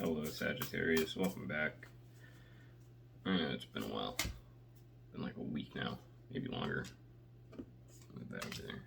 Hello, Sagittarius. Welcome back. I know it's been a while. It's been like a week now, maybe longer. Move that over there.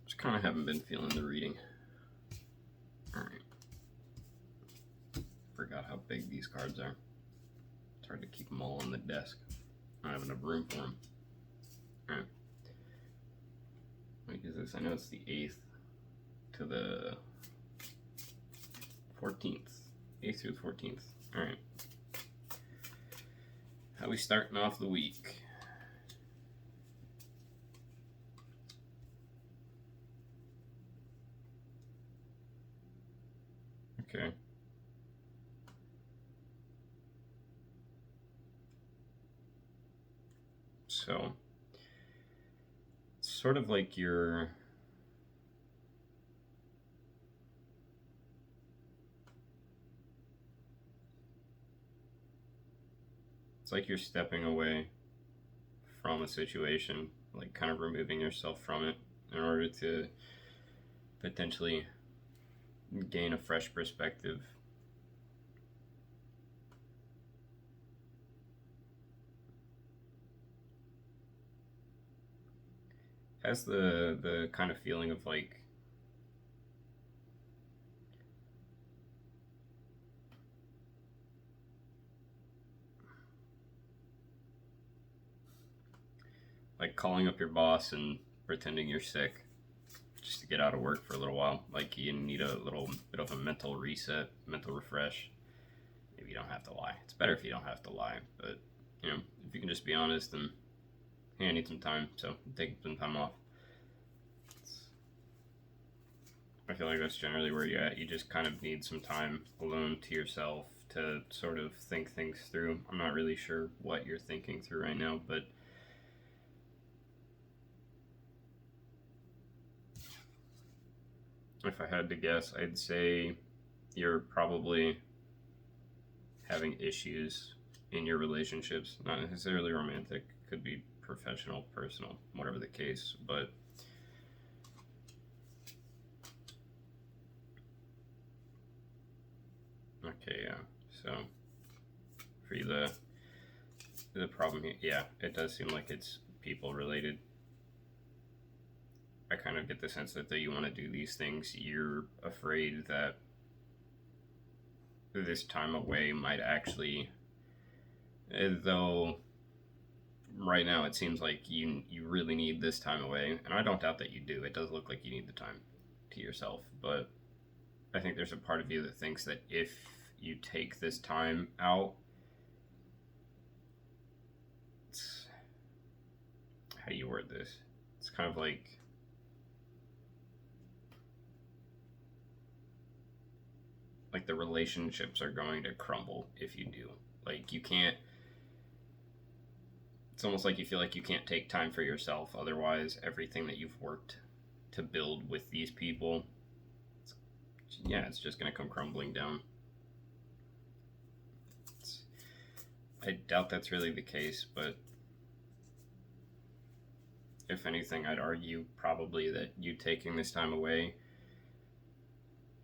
Just kind of haven't been feeling the reading. Alright. Forgot how big these cards are. It's hard to keep them all on the desk. I don't have enough room for them. Alright. What is this? I know it's the 8th to the 14th. 8th through the 14th. Alright. How we starting off the week? Okay. So, it's sort of like you're stepping away from a situation, like kind of removing yourself from it in order to potentially gain a fresh perspective. Has the kind of feeling of like calling up your boss and pretending you're sick just to get out of work for a little while. Like you need a little bit of a mental reset, mental refresh. Maybe you don't have to lie. It's better if you don't have to lie, but you know, if you can just be honest and hey, I need some time, so take some time off. I feel like that's generally where you're at. You just kind of need some time alone to yourself to sort of think things through. I'm not really sure what you're thinking through right now, but if I had to guess, I'd say you're probably having issues in your relationships. Not necessarily romantic, could be professional, personal, whatever the case, but okay, yeah. So for you, the problem here, yeah, it does seem like it's people related. I kind of get the sense that you want to do these things. You're afraid that this time away might actually, though right now it seems like you really need this time away, and I don't doubt that you do. It does look like you need the time to yourself, but I think there's a part of you that thinks that if you take this time out, how do you word this? It's kind of like the relationships are going to crumble if you do. Like you can't. It's almost like you feel like you can't take time for yourself. Otherwise, everything that you've worked to build with these people, it's just going to come crumbling down. I doubt that's really the case, but if anything, I'd argue probably that you taking this time away,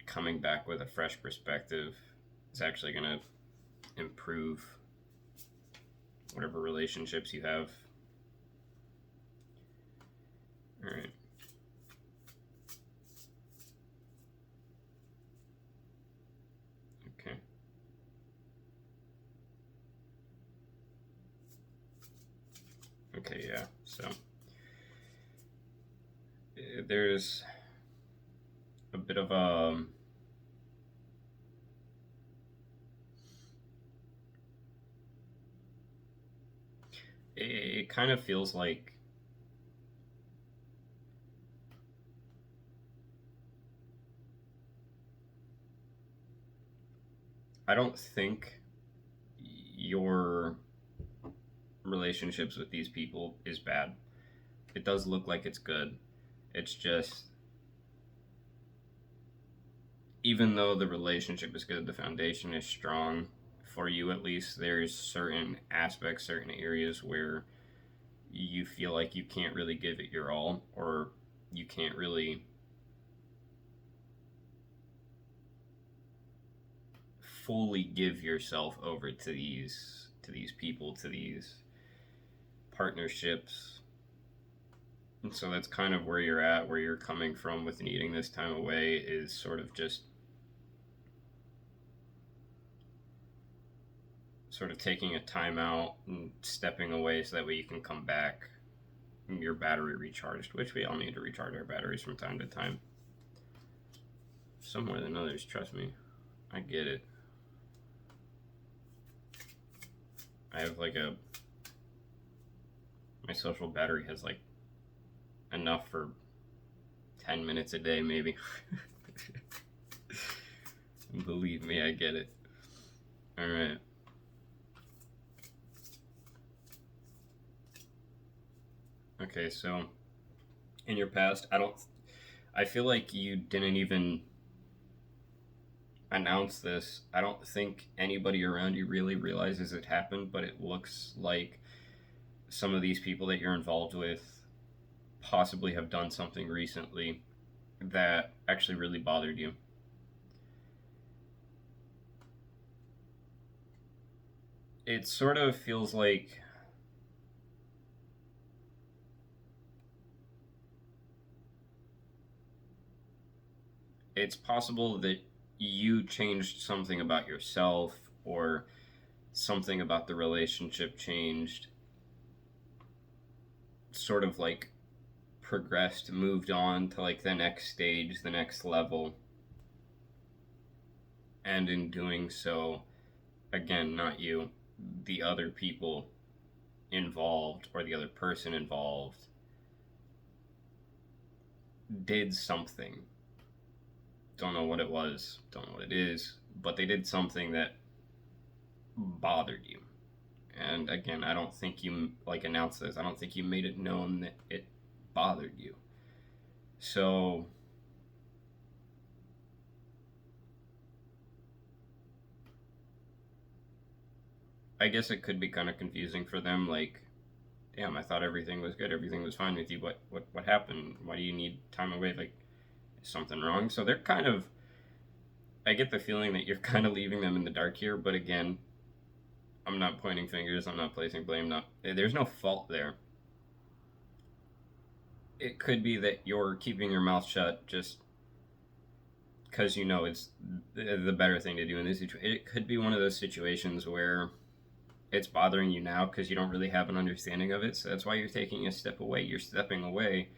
coming back with a fresh perspective, is actually going to improve whatever relationships you have. All right. Okay. Okay, yeah. So there's a bit of it kind of feels like I don't think your relationships with these people is bad. It does look like it's good. It's just, even though the relationship is good, the foundation is strong, for you at least, there's certain aspects, certain areas where you feel like you can't really give it your all, or you can't really fully give yourself over to these people, to these partnerships. And so that's kind of where you're at, where you're coming from with needing this time away, is sort of just sort of taking a time out and stepping away so that way you can come back your battery recharged, which we all need to recharge our batteries from time to time. Some more than others, trust me. I get it. I have like my social battery has like enough for 10 minutes a day, maybe. Believe me, I get it. All right. Okay, so in your past, I feel like you didn't even announce this. I don't think anybody around you really realizes it happened, but it looks like some of these people that you're involved with possibly have done something recently that actually really bothered you. It sort of feels like it's possible that you changed something about yourself, or something about the relationship changed, sort of like progressed, moved on to like the next stage, the next level. And in doing so, again, not you, the other people involved, or the other person involved, did something. Don't know what it was, don't know what it is, but they did something that bothered you. And again, I don't think you like announced this. I don't think you made it known that it bothered you. So I guess it could be kind of confusing for them, like, damn, I thought everything was good, everything was fine with you. What happened? Why do you need time away? Like, is something wrong? So they're kind of, I get the feeling that you're kind of leaving them in the dark here, but again, I'm not pointing fingers, I'm not placing blame, there's no fault there. It could be that you're keeping your mouth shut just because you know it's the better thing to do in this situation. It could be one of those situations where it's bothering you now because you don't really have an understanding of it, so that's why you're taking a step away. You're stepping away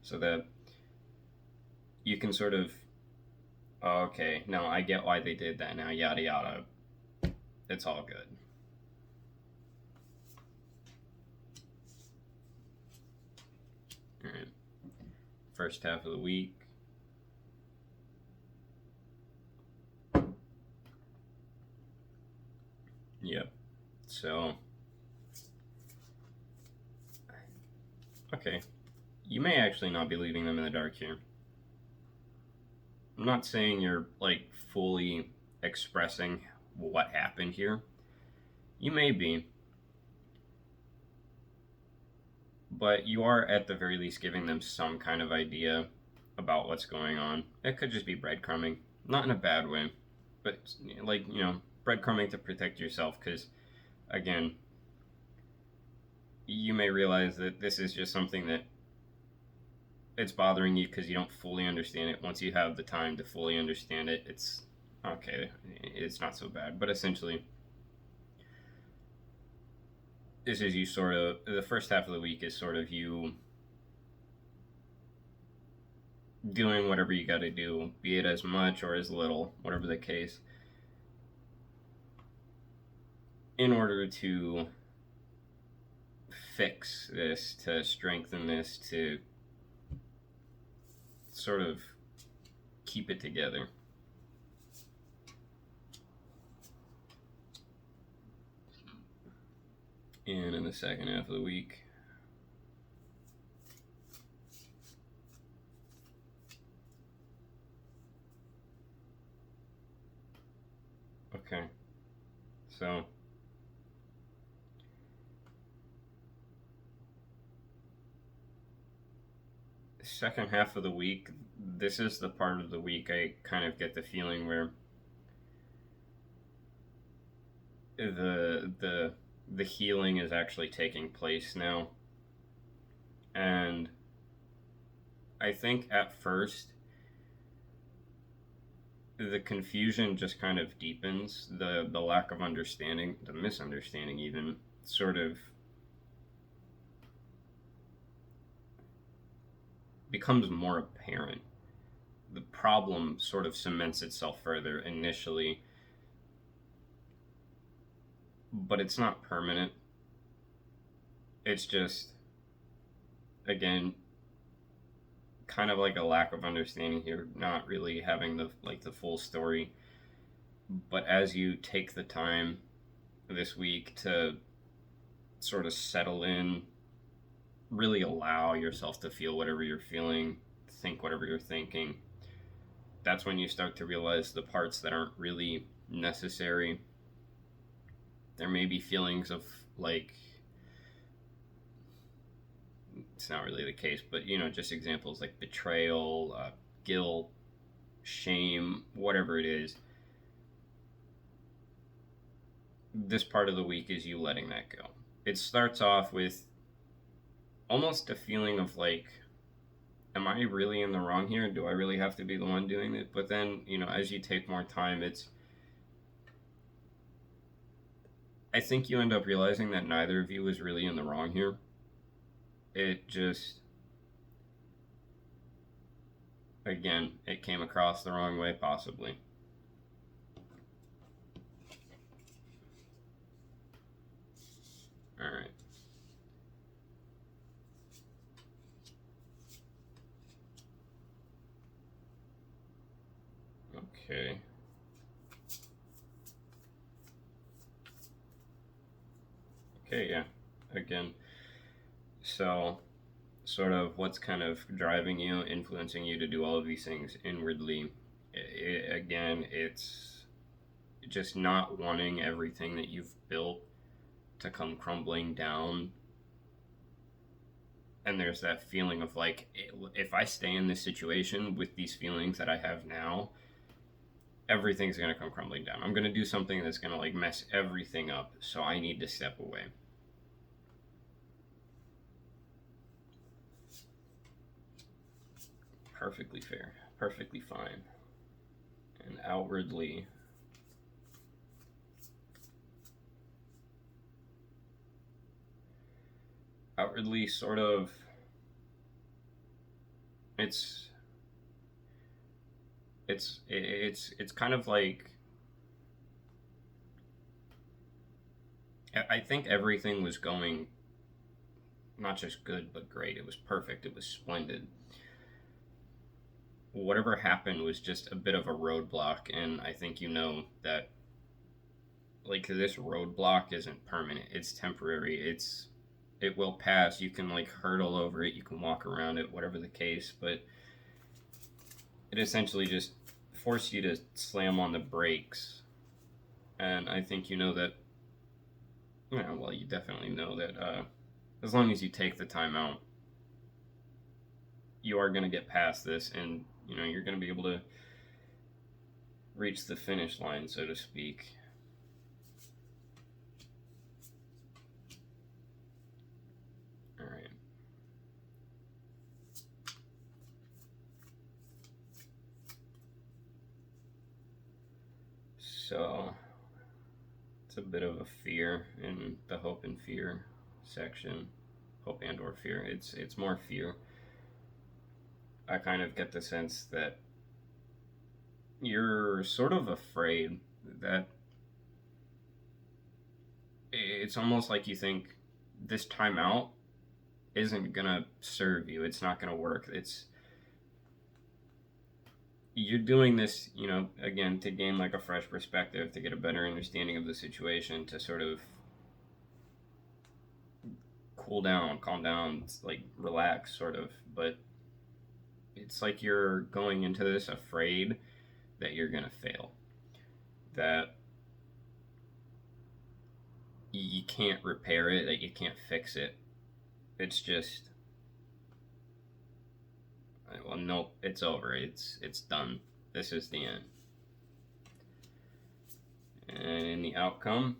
so that you can sort of, oh, okay, no, I get why they did that now, yada yada. It's all good. All right. First half of the week. Yep. So, okay. You may actually not be leaving them in the dark here. I'm not saying you're like fully expressing what happened here. You may be. But you are at the very least giving them some kind of idea about what's going on. It could just be breadcrumbing. Not in a bad way, but like, breadcrumbing to protect yourself, because again, you may realize that this is just something that it's bothering you because you don't fully understand it. Once you have the time to fully understand it, it's okay, it's not so bad. But essentially, this is you sort of, the first half of the week is sort of you doing whatever you got to do, be it as much or as little, whatever the case, in order to fix this, to strengthen this, to sort of keep it together. And in the second half of the week, okay, so second half of the week, this is the part of the week I kind of get the feeling where the healing is actually taking place now. And I think at first the confusion just kind of deepens, the lack of understanding, the misunderstanding even sort of becomes more apparent. The problem sort of cements itself further initially, but it's not permanent. It's just, again, kind of like a lack of understanding here, not really having the full story. But as you take the time this week to sort of settle in, really allow yourself to feel whatever you're feeling, think whatever you're thinking, that's when you start to realize the parts that aren't really necessary. There may be feelings of, like, it's not really the case, but just examples like betrayal, guilt, shame, whatever it is. This part of the week is you letting that go. It starts off with almost a feeling of like, am I really in the wrong here? Do I really have to be the one doing it? But then, as you take more time, I think you end up realizing that neither of you is really in the wrong here. It just, again, it came across the wrong way, possibly. All right. Okay. Okay, yeah. Again, so sort of what's kind of driving you, influencing you to do all of these things inwardly. Again, it's just not wanting everything that you've built to come crumbling down. And there's that feeling of like, if I stay in this situation with these feelings that I have now, everything's going to come crumbling down. I'm going to do something that's going to like mess everything up, so I need to step away. Perfectly fair, perfectly fine. And outwardly, sort of, it's kind of like, I think everything was going not just good but great. It was perfect, it was splendid. Whatever happened was just a bit of a roadblock, and I think that like this roadblock isn't permanent, it's temporary. It will pass. You can like hurdle over it, you can walk around it, whatever the case, but it essentially just forced you to slam on the brakes. And I think that, well, you definitely know that as long as you take the time out, you are going to get past this, and you're going to be able to reach the finish line, so to speak. All right. So it's a bit of a fear in the hope and fear section. Hope and or fear. It's more fear. I kind of get the sense that you're sort of afraid that it's almost like you think this time out isn't gonna serve you. It's not gonna work. You're doing this, again, to gain like a fresh perspective, to get a better understanding of the situation, to sort of cool down, calm down, like relax, sort of. But it's like you're going into this afraid that you're gonna fail, that you can't repair it, that you can't fix it. It's just, well, nope, it's over. It's done. This is the end. And in the outcome,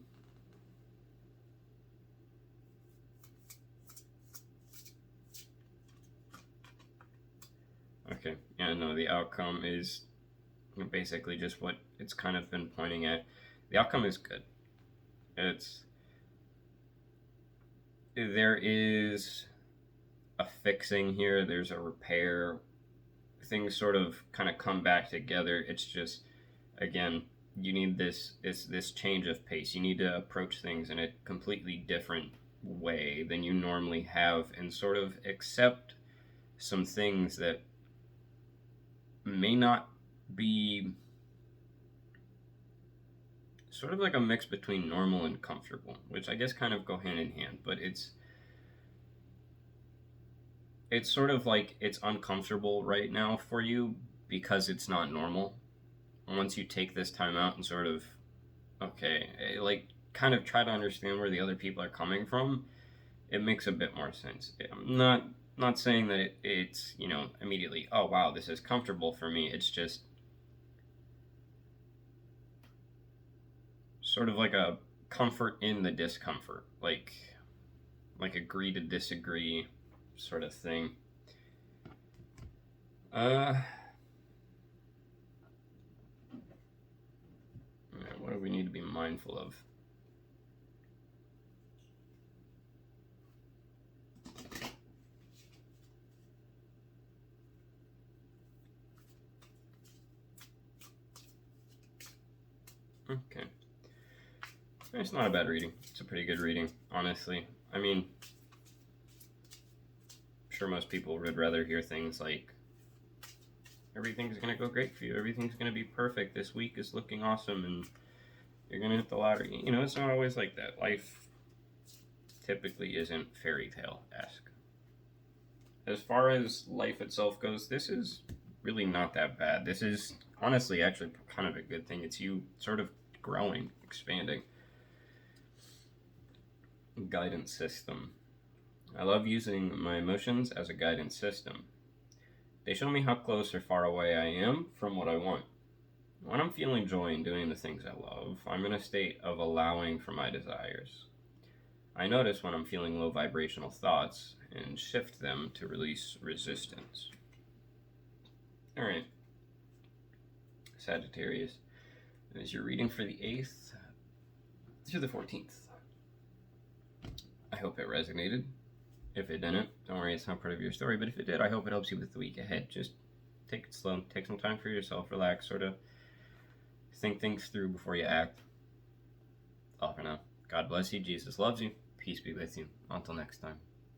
Okay. Yeah, no, the outcome is basically just what it's kind of been pointing at. The outcome is good. It's there is a fixing here, there's a repair. Things sort of kind of come back together. It's just, again, you need this change of pace. You need to approach things in a completely different way than you normally have, and sort of accept some things that may not be, sort of like a mix between normal and comfortable, which I guess kind of go hand in hand, but it's sort of like it's uncomfortable right now for you because it's not normal. Once you take this time out and sort of, okay, like kind of try to understand where the other people are coming from, it makes a bit more sense. I'm not saying that it's, you know, immediately, oh wow, this is comfortable for me. It's just sort of like a comfort in the discomfort, like agree to disagree sort of thing. What do we need to be mindful of? Okay. It's not a bad reading. It's a pretty good reading, honestly. I mean, I'm sure most people would rather hear things like, everything's going to go great for you, everything's going to be perfect, this week is looking awesome, and you're going to hit the lottery. You know, it's not always like that. Life typically isn't fairy tale-esque. As far as life itself goes, this is really not that bad. This is honestly actually kind of a good thing. It's you sort of growing, expanding. Guidance system. I love using my emotions as a guidance system. They show me how close or far away I am from what I want. When I'm feeling joy in doing the things I love, I'm in a state of allowing for my desires. I notice when I'm feeling low vibrational thoughts and shift them to release resistance. Alright, Sagittarius, as you're reading for the 8th through the 14th. I hope it resonated. If it didn't, don't worry, it's not part of your story, but if it did, I hope it helps you with the week ahead. Just take it slow, take some time for yourself, relax, sort of think things through before you act. All for now. God bless you, Jesus loves you, peace be with you. Until next time.